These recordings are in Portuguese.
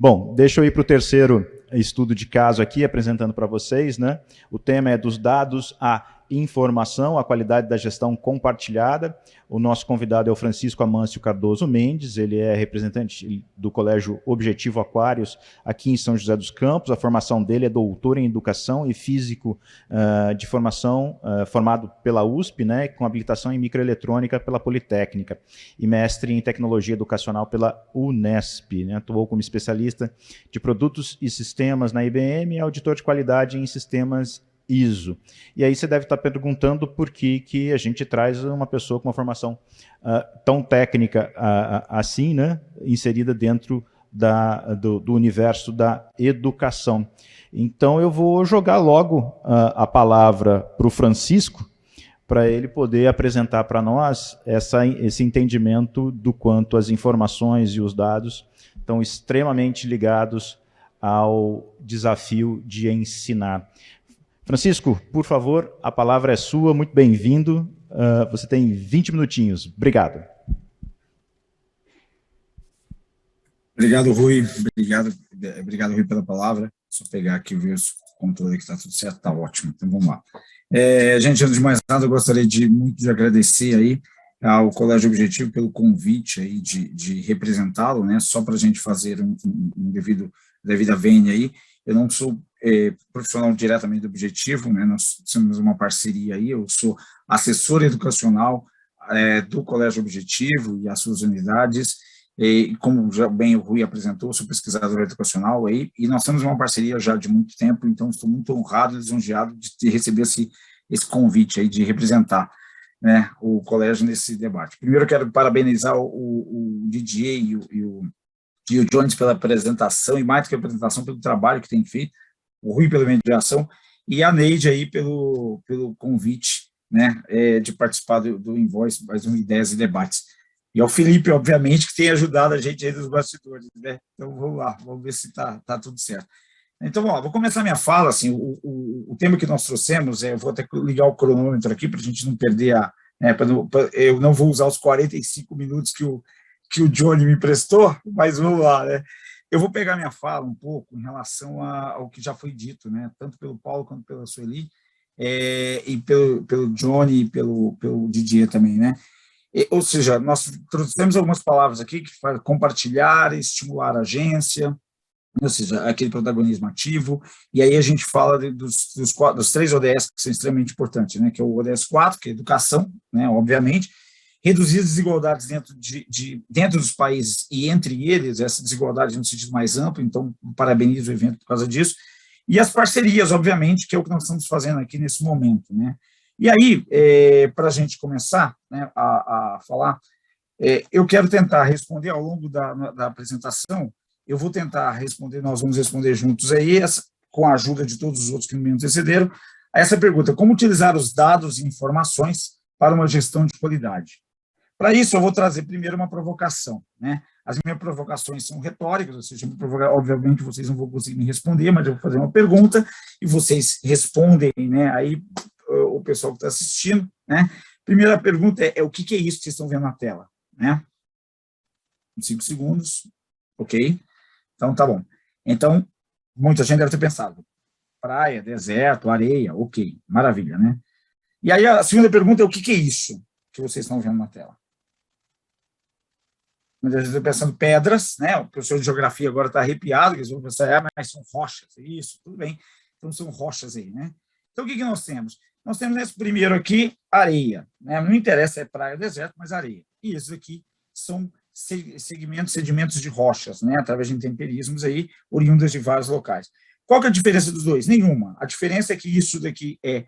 Bom, deixa eu ir para o terceiro estudo de caso aqui, apresentando para vocês, né? O tema é dos dados à informação, a qualidade da gestão compartilhada. O nosso convidado é o Francisco Amâncio Cardoso Mendes, ele é representante do Colégio Objetivo Aquários, aqui em São José dos Campos. A formação dele é doutor em Educação e físico de formação, formado pela USP, né, com habilitação em microeletrônica pela Politécnica, e mestre em Tecnologia Educacional pela Unesp, né? Atuou como especialista de produtos e sistemas na IBM e auditor de qualidade em sistemas ISO. E aí você deve estar perguntando por que a gente traz uma pessoa com uma formação tão técnica assim, né, inserida dentro do universo da educação. Então eu vou jogar logo a palavra para o Francisco, para ele poder apresentar para nós esse entendimento do quanto as informações e os dados estão extremamente ligados ao desafio de ensinar. Francisco, por favor, a palavra é sua, muito bem-vindo. Você tem 20 minutinhos. Obrigado. Obrigado, Rui. Obrigado, Rui, pela palavra. Só pegar aqui o controle que está tudo certo, está ótimo. Então, vamos lá. Gente, antes de mais nada, eu gostaria muito de agradecer aí ao Colégio Objetivo pelo convite aí de representá-lo, né? Só para a gente fazer devida vênia aí. Eu não sou profissional diretamente do Objetivo, né? Nós temos uma parceria aí, eu sou assessor educacional do Colégio Objetivo e as suas unidades, e como já bem o Rui apresentou, sou pesquisador educacional aí, e nós temos uma parceria já de muito tempo, então estou muito honrado e lisonjeado de receber esse convite aí de representar, né, o colégio nesse debate. Primeiro eu quero parabenizar o Didier e o Jones pela apresentação, e mais do que a apresentação, pelo trabalho que tem feito, o Rui pela mediação, e a Neide aí pelo convite, né, de participar do Invoice, mais um Ideias e Debates. E ao Felipe, obviamente, que tem ajudado a gente aí nos bastidores, né? Então, vamos lá, vamos ver se tá tudo certo. Então, vou começar minha fala, assim, o tema que nós trouxemos, eu vou até ligar o cronômetro aqui para a gente não perder eu não vou usar os 45 minutos que o Johnny me emprestou, mas vamos lá, né? Eu vou pegar minha fala um pouco em relação ao que já foi dito, né? Tanto pelo Paulo quanto pela Sueli, e pelo Johnny e pelo Didier também, né? Ou seja, nós trouxemos algumas palavras aqui que faz compartilhar, estimular a agência, ou seja, aquele protagonismo ativo, e aí a gente fala dos 3 ODS que são extremamente importantes, né, que é o ODS 4, que é educação, né, obviamente, reduzir as desigualdades dentro dos países e entre eles, essa desigualdade no sentido mais amplo, então parabenizo o evento por causa disso, e as parcerias, obviamente, que é o que nós estamos fazendo aqui nesse momento, né. E aí, para a gente começar, né, a falar, eu quero tentar responder ao longo da apresentação. Eu vou tentar responder, nós vamos responder juntos aí, com a ajuda de todos os outros que me antecederam, a essa pergunta: como utilizar os dados e informações para uma gestão de qualidade? Para isso, eu vou trazer primeiro uma provocação, né? As minhas provocações são retóricas, ou seja, obviamente vocês não vão conseguir me responder, mas eu vou fazer uma pergunta e vocês respondem, né? Aí o pessoal que está assistindo, né? Primeira pergunta é o que é isso que vocês estão vendo na tela, né? 5 segundos, ok? Então, tá bom. Então, muita gente deve ter pensado, praia, deserto, areia, ok, maravilha, né? E aí a segunda pergunta é o que é isso que vocês estão vendo na tela? Muita gente está pensando pedras, né? O professor de geografia agora está arrepiado, que eles vão pensar, mas são rochas, isso, tudo bem. Então, são rochas aí, né? Então, o que nós temos? Nós temos esse primeiro aqui, areia, né? Não interessa se é praia ou deserto, mas areia. E esses aqui são sedimentos de rochas, né? Através de intemperismos aí, oriundas de vários locais. Qual que é a diferença dos dois? Nenhuma. A diferença é que isso daqui é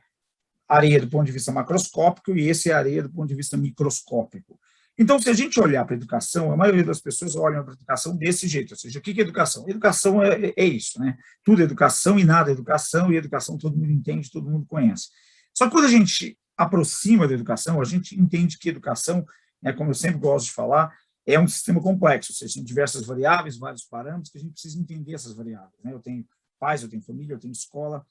areia do ponto de vista macroscópico e esse é areia do ponto de vista microscópico. Então, se a gente olhar para a educação, a maioria das pessoas olham para a educação desse jeito, ou seja, o que é educação? Educação é isso, né? Tudo é educação e nada é educação, e educação todo mundo entende, todo mundo conhece. Só que quando a gente aproxima da educação, a gente entende que educação, né, como eu sempre gosto de falar, é um sistema complexo, ou seja, tem diversas variáveis, vários parâmetros, que a gente precisa entender essas variáveis, né? Eu tenho pais, eu tenho família, eu tenho escola,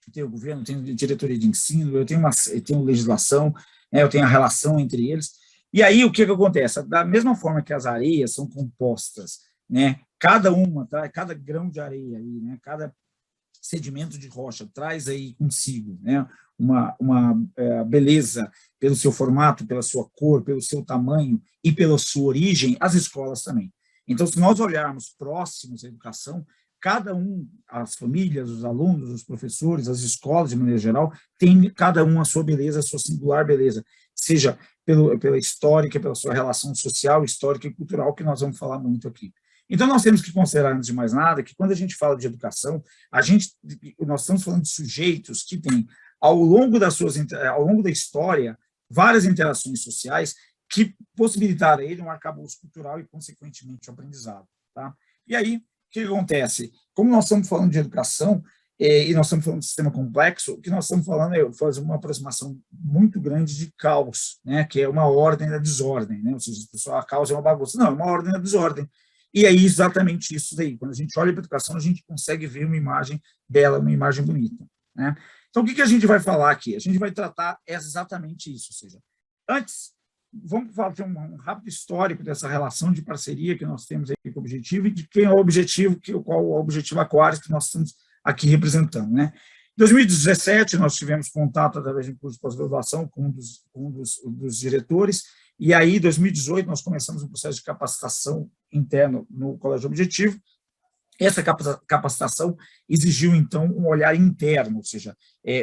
eu tenho governo, eu tenho diretoria de ensino, eu tenho legislação, né, eu tenho a relação entre eles. E aí, o que acontece? Da mesma forma que as areias são compostas, né, cada uma, tá? Cada grão de areia aí, né? Cada sedimento de rocha traz aí consigo, né? Uma beleza pelo seu formato, pela sua cor, pelo seu tamanho e pela sua origem, as escolas também. Então, se nós olharmos próximos à educação, cada um, as famílias, os alunos, os professores, as escolas, de maneira geral, tem cada um a sua beleza, a sua singular beleza, seja pela histórica, pela sua relação social, histórica e cultural, que nós vamos falar muito aqui. Então, nós temos que considerar, antes de mais nada, que quando a gente fala de educação, nós estamos falando de sujeitos que têm, ao longo da história, várias interações sociais que possibilitaram a ele um arcabouço cultural e, consequentemente, o aprendizado. Tá? E aí, o que acontece? Como nós estamos falando de educação, e nós estamos falando de sistema complexo, o que nós estamos falando é fazer uma aproximação muito grande de caos, né? Que é uma ordem da desordem. Né? Ou seja, a caos é uma bagunça. Não, é uma ordem da desordem. E aí, exatamente isso daí. Quando a gente olha para a educação, a gente consegue ver uma imagem dela, uma imagem bonita. Né? Então, o que a gente vai falar aqui? A gente vai tratar exatamente isso. Ou seja, antes, vamos fazer um rápido histórico dessa relação de parceria que nós temos aí com o Objetivo e de quem é o Objetivo, qual é o Objetivo Aquários que nós estamos aqui representando. Né? Em 2017, nós tivemos contato através de um curso de pós-graduação com um dos diretores, e aí, em 2018, nós começamos um processo de capacitação interno no Colégio Objetivo. Essa capacitação exigiu, então, um olhar interno, ou seja,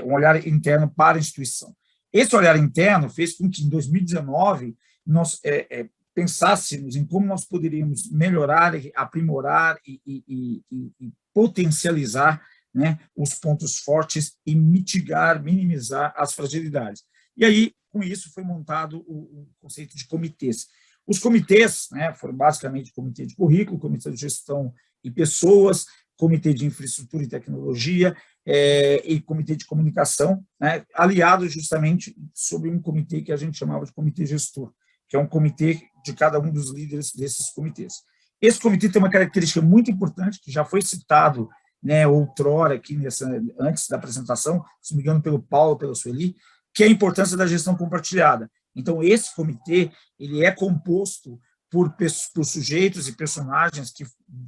um olhar interno para a instituição. Esse olhar interno fez com que, em 2019, nós pensássemos em como nós poderíamos melhorar, aprimorar e potencializar, né, os pontos fortes e mitigar, minimizar as fragilidades. E aí, com isso, foi montado o conceito de comitês. Os comitês, né, foram basicamente comitê de currículo, comitê de gestão e pessoas, comitê de infraestrutura e tecnologia e comitê de comunicação, né, aliados justamente sobre um comitê que a gente chamava de comitê gestor, que é um comitê de cada um dos líderes desses comitês. Esse comitê tem uma característica muito importante, que já foi citado, né, outrora, aqui antes da apresentação, se não me engano, pelo Paulo, pela Sueli, que é a importância da gestão compartilhada. Então, esse comitê ele é composto por sujeitos e personagens, que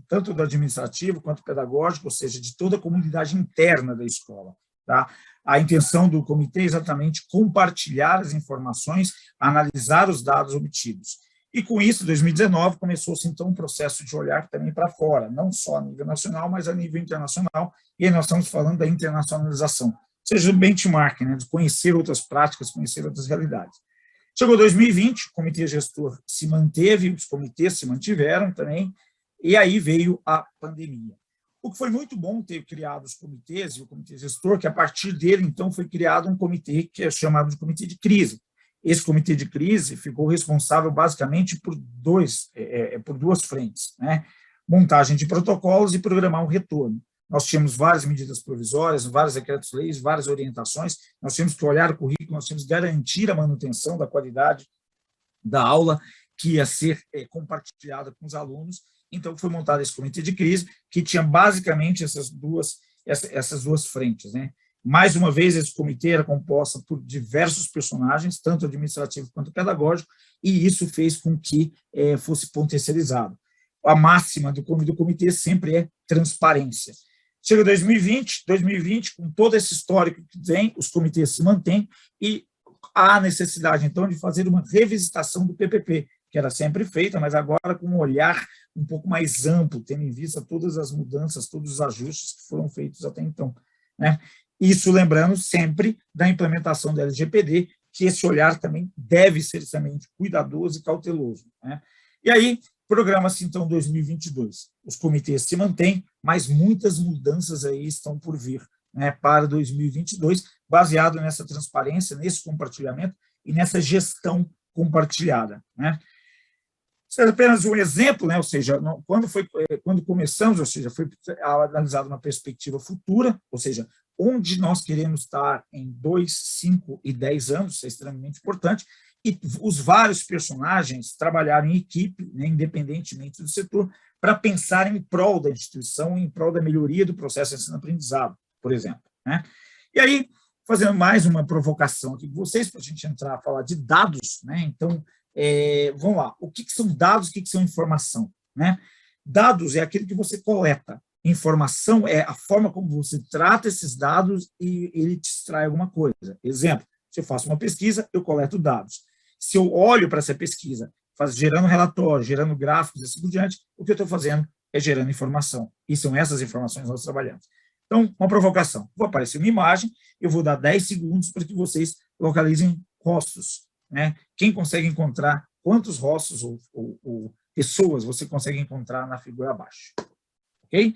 tanto do administrativo quanto do pedagógico, ou seja, de toda a comunidade interna da escola. Tá? A intenção do comitê é exatamente compartilhar as informações, analisar os dados obtidos. E, com isso, em 2019, começou-se, então, um processo de olhar também para fora, não só a nível nacional, mas a nível internacional, e aí nós estamos falando da internacionalização, ou seja, o benchmarking, né, de conhecer outras práticas, conhecer outras realidades. Chegou 2020, o comitê gestor se manteve, os comitês se mantiveram também, e aí veio a pandemia. O que foi muito bom ter criado os comitês e o comitê gestor, que a partir dele, então, foi criado um comitê que é chamado de comitê de crise. Esse comitê de crise ficou responsável, basicamente, por duas frentes, né? Montagem de protocolos e programar um retorno. Nós tínhamos várias medidas provisórias, vários decretos-leis, várias orientações, nós tínhamos que olhar o currículo, nós tínhamos que garantir a manutenção da qualidade da aula, que ia ser compartilhada com os alunos. Então, foi montado esse comitê de crise, que tinha basicamente essas duas frentes. Né? Mais uma vez, esse comitê era composto por diversos personagens, tanto administrativo quanto pedagógico, e isso fez com que fosse potencializado. A máxima do comitê sempre é transparência. Chega 2020, com todo esse histórico que tem, os comitês se mantêm, e há necessidade, então, de fazer uma revisitação do PPP, que era sempre feita, mas agora com um olhar um pouco mais amplo, tendo em vista todas as mudanças, todos os ajustes que foram feitos até então. Né? Isso lembrando sempre da implementação da LGPD, que esse olhar também deve ser extremamente cuidadoso e cauteloso. Né? E aí, programa-se, então, 2022. Os comitês se mantêm, mas muitas mudanças aí estão por vir, né, para 2022, baseado nessa transparência, nesse compartilhamento e nessa gestão compartilhada. Né? Isso é apenas um exemplo, né, ou seja, quando começamos, ou seja, foi analisado uma perspectiva futura, ou seja, onde nós queremos estar em 2, 5 e 10 anos, isso é extremamente importante, e os vários personagens trabalharam em equipe, né, independentemente do setor, para pensar em prol da instituição, em prol da melhoria do processo de ensino-aprendizado, por exemplo. Né? E aí, fazendo mais uma provocação aqui com vocês, para a gente entrar a falar de dados, né? Então, vamos lá, o que são dados, o que são informação? Né? Dados é aquilo que você coleta. Informação é a forma como você trata esses dados e ele te extrai alguma coisa. Exemplo, se eu faço uma pesquisa, eu coleto dados. Se eu olho para essa pesquisa, gerando relatório, gerando gráficos e assim por diante, o que eu estou fazendo é gerando informação. E são essas informações que nós trabalhamos. Então, uma provocação. Vou aparecer uma imagem, eu vou dar 10 segundos para que vocês localizem rostos. Né? Quem consegue encontrar quantos rostos ou pessoas você consegue encontrar na figura abaixo. Ok?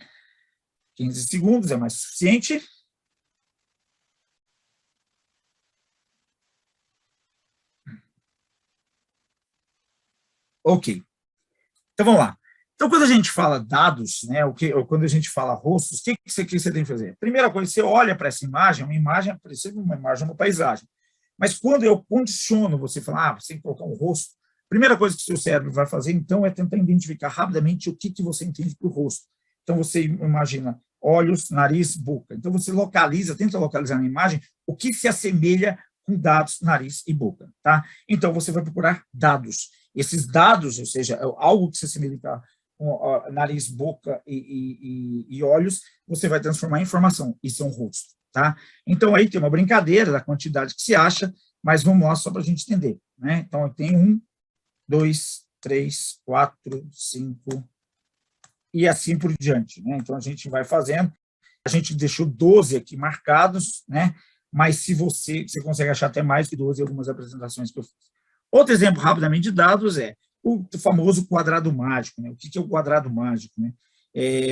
15 segundos é mais suficiente. Ok. Então, vamos lá. Então, quando a gente fala dados, né, ou quando a gente fala rostos, o que você tem que fazer? Primeira coisa, você olha para essa imagem, uma imagem parece uma imagem, uma paisagem. Mas quando eu condiciono você falar, você tem que colocar um rosto, a primeira coisa que o seu cérebro vai fazer, então, é tentar identificar rapidamente o que você entende por rosto. Então, você imagina olhos, nariz, boca. Então, você tenta localizar na imagem o que se assemelha com dados, nariz e boca. Tá? Então, você vai procurar dados. Esses dados, ou seja, algo que se assemelha com nariz, boca e olhos, você vai transformar em informação. Isso é um rosto. Tá? Então, aí tem uma brincadeira da quantidade que se acha, mas vamos lá só para a gente entender. Né? Então, eu tenho 1, 2, 3, 4, 5, e assim por diante. Né? Então, a gente vai fazendo. A gente deixou 12 aqui marcados, né? Mas se você consegue achar até mais que 12 em algumas apresentações que eu fiz. Outro exemplo, rapidamente, de dados é o famoso quadrado mágico. Né? O que é o quadrado mágico? Né?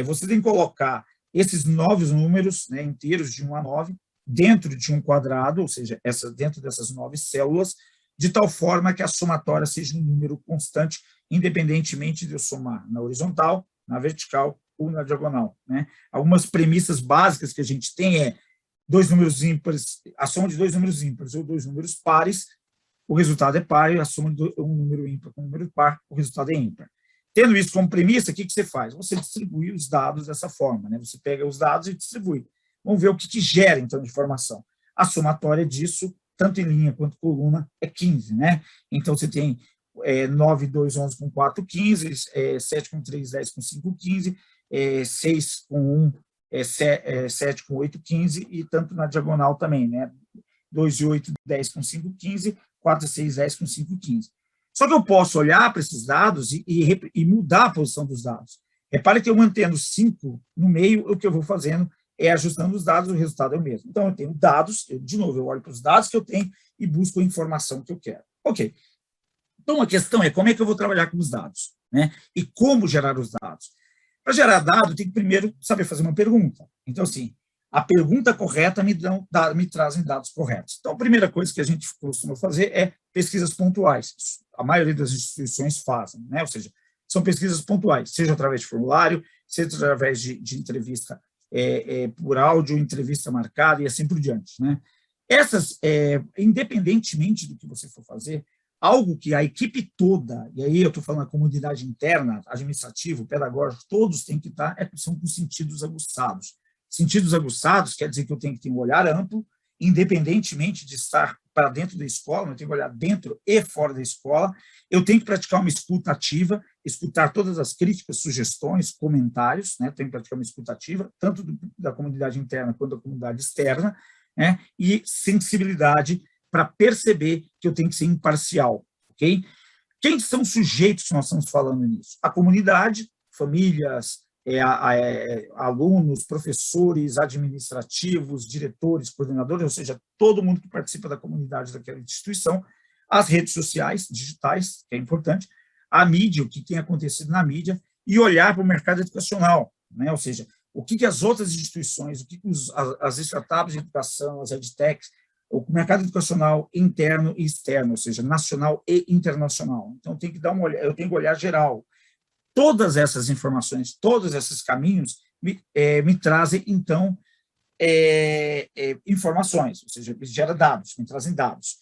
Você tem que colocar esses 9 números, né, inteiros de 1 a 9, dentro de um quadrado, ou seja, dentro dessas 9 células, de tal forma que a somatória seja um número constante, independentemente de eu somar na horizontal, na vertical ou na diagonal. Né? Algumas premissas básicas que a gente tem é dois números ímpares, a soma de dois números ímpares ou dois números pares, o resultado é par, e a soma de um número ímpar com um número par, o resultado é ímpar. Tendo isso como premissa, o que você faz? Você distribui os dados dessa forma, né? Você pega os dados e distribui. Vamos ver o que gera, então, de informação. A somatória disso, tanto em linha quanto coluna, é 15, né? Então, você tem 9, 2, 11 com 4, 15, 7 com 3, 10 com 5, 15, 6 com 1, 7 com 8, 15, e tanto na diagonal também, né? 2 e 8, 10 com 5, 15, 4 e 6, 10 com 5, 15. Só que eu posso olhar para esses dados e mudar a posição dos dados. Repare que eu mantendo 5 no meio, o que eu vou fazendo é ajustando os dados, o resultado é o mesmo. Então, eu tenho dados, de novo, eu olho para os dados que eu tenho e busco a informação que eu quero. Ok. Então, a questão é como é que eu vou trabalhar com os dados, né? E como gerar os dados. Para gerar dado, tem que primeiro saber fazer uma pergunta. Então, assim, a pergunta correta me trazem dados corretos. Então, a primeira coisa que a gente costuma fazer é pesquisas pontuais. A maioria das instituições fazem, né? Ou seja, são pesquisas pontuais, seja através de formulário, seja através de entrevista por áudio, entrevista marcada e assim por diante, né? Essas, independentemente do que você for fazer, algo que a equipe toda, e aí eu estou falando a comunidade interna, administrativo, pedagógico, todos têm que estar, são com sentidos aguçados. Sentidos aguçados quer dizer que eu tenho que ter um olhar amplo, independentemente de estar para dentro da escola, eu tenho que olhar dentro e fora da escola, eu tenho que praticar uma escuta ativa, escutar todas as críticas, sugestões, comentários, né? Tenho que praticar uma escuta ativa, tanto da comunidade interna quanto da comunidade externa, né? E sensibilidade para perceber que eu tenho que ser imparcial, ok? Quem são os sujeitos que nós estamos falando nisso? A comunidade, famílias, alunos, professores, administrativos, diretores, coordenadores, ou seja, todo mundo que participa da comunidade daquela instituição, as redes sociais, digitais, que é importante, a mídia, o que tem acontecido na mídia, e olhar para o mercado educacional, né? Ou seja, o que as outras instituições, o que as startups de educação, as edtechs, o mercado educacional interno e externo, ou seja, nacional e internacional. Então, eu tenho que olhar geral. Todas essas informações, todos esses caminhos me trazem, então, informações, ou seja, gera dados, me trazem dados.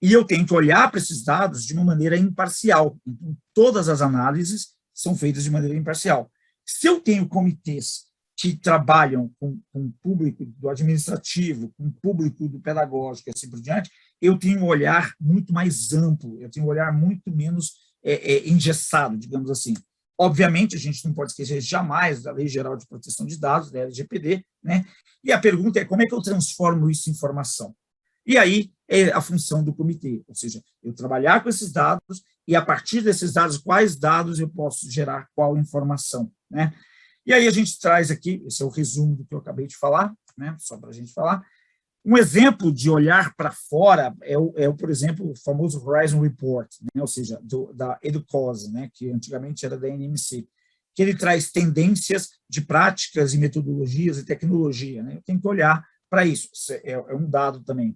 E eu tenho que olhar para esses dados de uma maneira imparcial. Então, todas as análises são feitas de maneira imparcial. Se eu tenho comitês que trabalham com o público do administrativo, com o público do pedagógico e assim por diante, eu tenho um olhar muito mais amplo, eu tenho um olhar muito menos engessado, digamos assim. Obviamente, a gente não pode esquecer jamais da Lei Geral de Proteção de Dados, da LGPD, né? E a pergunta é como é que eu transformo isso em informação? E aí é a função do comitê, ou seja, eu trabalhar com esses dados e, a partir desses dados, quais dados eu posso gerar qual informação, né? E aí a gente traz aqui, esse é o resumo do que eu acabei de falar, né? Só para a gente falar. Um exemplo de olhar para fora por exemplo, o famoso Horizon Report, né? Ou seja, da Educose, né? Que antigamente era da NMC, que ele traz tendências de práticas e metodologias e tecnologia, né? Eu tenho que olhar para isso, é um dado também,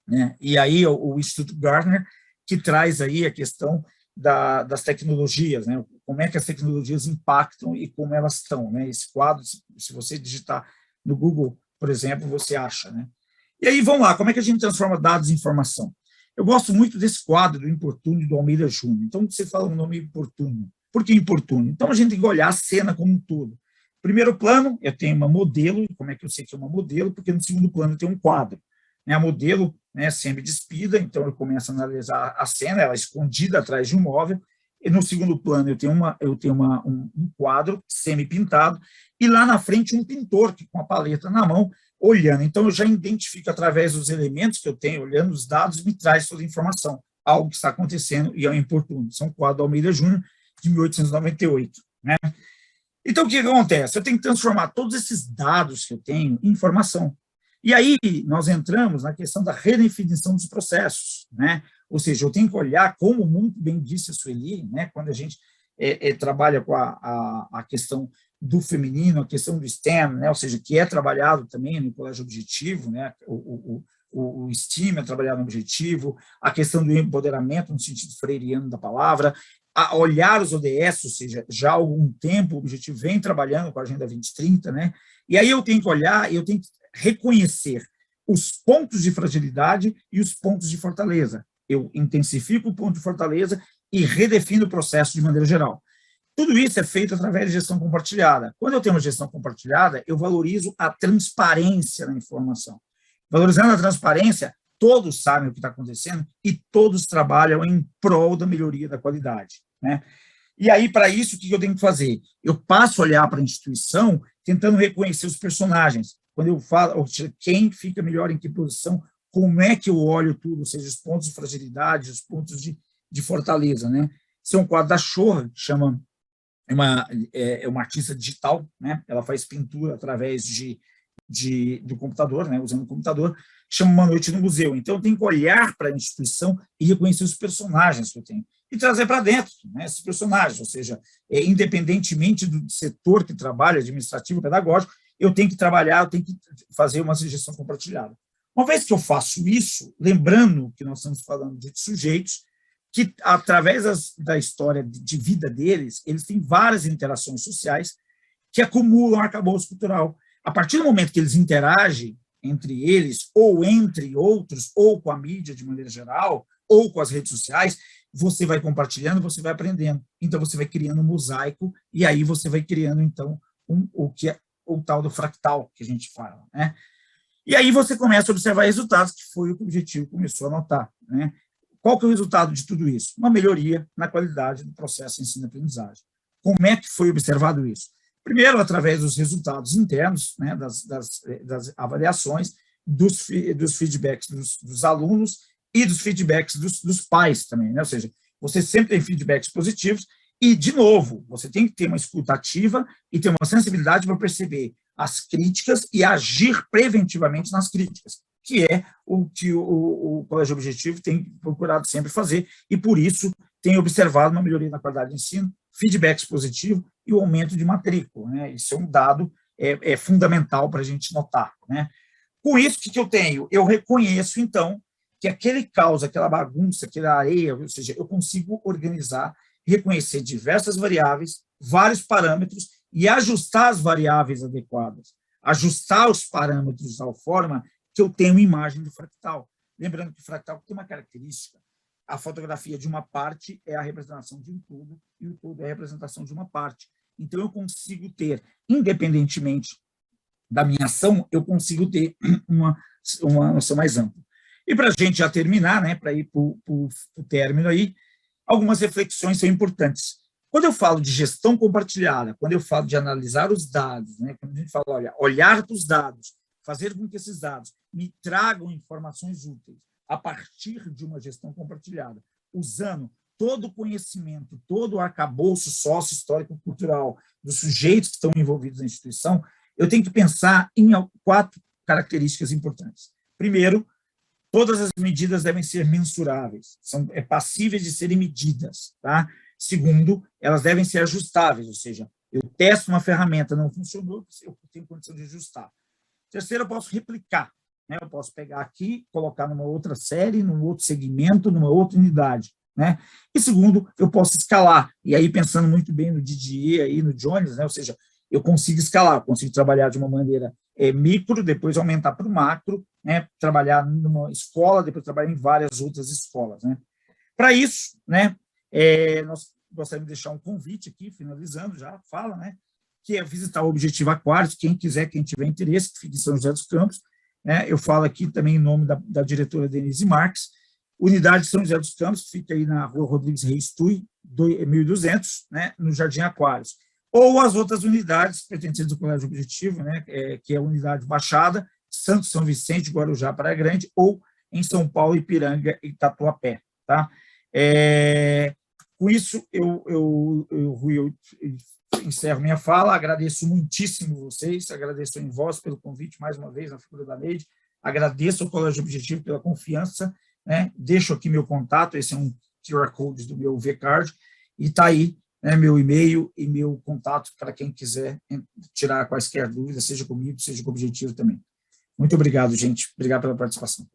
né? E aí o Instituto Gartner, que traz aí a questão das tecnologias, né? Como é que as tecnologias impactam e como elas estão, né? Esse quadro, se você digitar no Google, por exemplo, você acha, né? E aí, vamos lá, como é que a gente transforma dados em informação? Eu gosto muito desse quadro do Importúnio, do Almeida Júnior. Então, você fala o nome Importúnio. Por que Importúnio? Então, a gente tem que olhar a cena como um todo. Primeiro plano, eu tenho uma modelo. Como é que eu sei que é uma modelo? Porque no segundo plano eu tenho um quadro. A modelo, né, semi-despida, então eu começo a analisar a cena, ela escondida atrás de um móvel. E no segundo plano eu tenho um quadro semi-pintado, e lá na frente um pintor que, com a paleta na mão, olhando. Então, eu já identifico, através dos elementos que eu tenho, olhando os dados, me traz toda a informação, algo que está acontecendo e é importuno. São quadro do Almeida Júnior, de 1898. Né? Então, o que acontece? Eu tenho que transformar todos esses dados que eu tenho em informação. E aí, nós entramos na questão da redefinição dos processos, né? Ou seja, eu tenho que olhar, como muito bem disse a Sueli, né? Quando a gente trabalha com a questão do feminino, a questão do STEM, né? Ou seja, que é trabalhado também no colégio objetivo, né? O STEAM é trabalhado no objetivo, a questão do empoderamento no sentido freiriano da palavra, a olhar os ODS, ou seja, já há algum tempo o objetivo vem trabalhando com a Agenda 2030, né? E aí eu tenho que olhar, eu tenho que reconhecer os pontos de fragilidade e os pontos de fortaleza. Eu intensifico o ponto de fortaleza e redefino o processo de maneira geral. Tudo isso é feito através de gestão compartilhada. Quando eu tenho uma gestão compartilhada, eu valorizo a transparência na informação. Valorizando a transparência, todos sabem o que está acontecendo e todos trabalham em prol da melhoria da qualidade, né? E aí, para isso, o que eu tenho que fazer? Eu passo a olhar para a instituição tentando reconhecer os personagens. Quando eu falo, quem fica melhor em que posição, como é que eu olho tudo, ou seja, os pontos de fragilidade, os pontos de fortaleza, né? Esse é um quadro da Chorra, que chama, é uma artista digital, né? Ela faz pintura através do computador, né? Usando o computador, chama Uma Noite no Museu. Então, eu tenho que olhar para a instituição e reconhecer os personagens que eu tenho e trazer para dentro, né, esses personagens, ou seja, independentemente do setor que trabalha, administrativo, pedagógico, eu tenho que trabalhar, eu tenho que fazer uma gestão compartilhada. Uma vez que eu faço isso, lembrando que nós estamos falando de sujeitos que, através da história de vida deles, eles têm várias interações sociais que acumulam arcabouço cultural. A partir do momento que eles interagem entre eles, ou entre outros, ou com a mídia de maneira geral, ou com as redes sociais, você vai compartilhando, você vai aprendendo. Então, você vai criando um mosaico, e aí você vai criando, então, o que é o tal do fractal, que a gente fala, né? E aí você começa a observar resultados, que foi o que o Objetivo começou a notar, né? Qual que é o resultado de tudo isso? Uma melhoria na qualidade do processo de ensino-aprendizagem. Como é que foi observado isso? Primeiro, através dos resultados internos, né, das avaliações, dos feedbacks dos alunos e dos feedbacks dos pais também, né? Ou seja, você sempre tem feedbacks positivos e, de novo, você tem que ter uma escuta ativa e ter uma sensibilidade para perceber as críticas e agir preventivamente nas críticas, que é o que o Colégio Objetivo tem procurado sempre fazer, e, por isso, tem observado uma melhoria na qualidade de ensino, feedbacks positivos e o aumento de matrícula, né? Isso é um dado fundamental para a gente notar, né? Com isso, o que eu tenho? Eu reconheço, então, que aquele caos, aquela bagunça, aquela areia, ou seja, eu consigo organizar, reconhecer diversas variáveis, vários parâmetros e ajustar as variáveis adequadas, ajustar os parâmetros de tal forma que eu tenho uma imagem do fractal. Lembrando que o fractal tem uma característica: a fotografia de uma parte é a representação de um todo e o todo é a representação de uma parte. Então, eu consigo ter, independentemente da minha ação, eu consigo ter uma noção mais ampla. E para a gente já terminar, né, para ir para o término aí, algumas reflexões são importantes. Quando eu falo de gestão compartilhada, quando eu falo de analisar os dados, né, quando a gente fala, olha, olhar para os dados, fazer com que esses dados me tragam informações úteis a partir de uma gestão compartilhada, usando todo o conhecimento, todo o arcabouço sócio-histórico-cultural dos sujeitos que estão envolvidos na instituição, eu tenho que pensar em 4 características importantes. Primeiro, todas as medidas devem ser mensuráveis, são passíveis de serem medidas, tá? Segundo, elas devem ser ajustáveis, ou seja, eu testo uma ferramenta, não funcionou, eu tenho condição de ajustar. Terceiro, eu posso replicar, né? Eu posso pegar aqui, colocar numa outra série, num outro segmento, numa outra unidade, né? E segundo, eu posso escalar, e aí pensando muito bem no Didier, aí no Jones, né? Ou seja, eu consigo escalar, consigo trabalhar de uma maneira micro, depois aumentar para o macro, né? Trabalhar numa escola, depois trabalhar em várias outras escolas, né? Para isso, né? Nós gostaríamos de deixar um convite aqui, finalizando já, fala, né? Que é visitar o Objetivo Aquários, quem quiser, quem tiver interesse, que fique em São José dos Campos, né? Eu falo aqui também em nome da diretora Denise Marques, unidade de São José dos Campos, que fica aí na rua Rodrigues Reis Tui, 1200, né? No Jardim Aquários. Ou as outras unidades pertencentes do Colégio Objetivo, né? Que é a unidade Baixada, Santo São Vicente, Guarujá, Praia Grande, ou em São Paulo, Ipiranga e Tatuapé, tá? Com isso, eu encerro minha fala, agradeço muitíssimo vocês, agradeço em voz pelo convite, mais uma vez, na figura da Neide, agradeço ao Colégio Objetivo pela confiança, né? Deixo aqui meu contato, esse é um QR Code do meu VCard, e está aí, né, meu e-mail e meu contato para quem quiser tirar quaisquer dúvidas, seja comigo, seja com o Objetivo também. Muito obrigado, gente. Obrigado pela participação.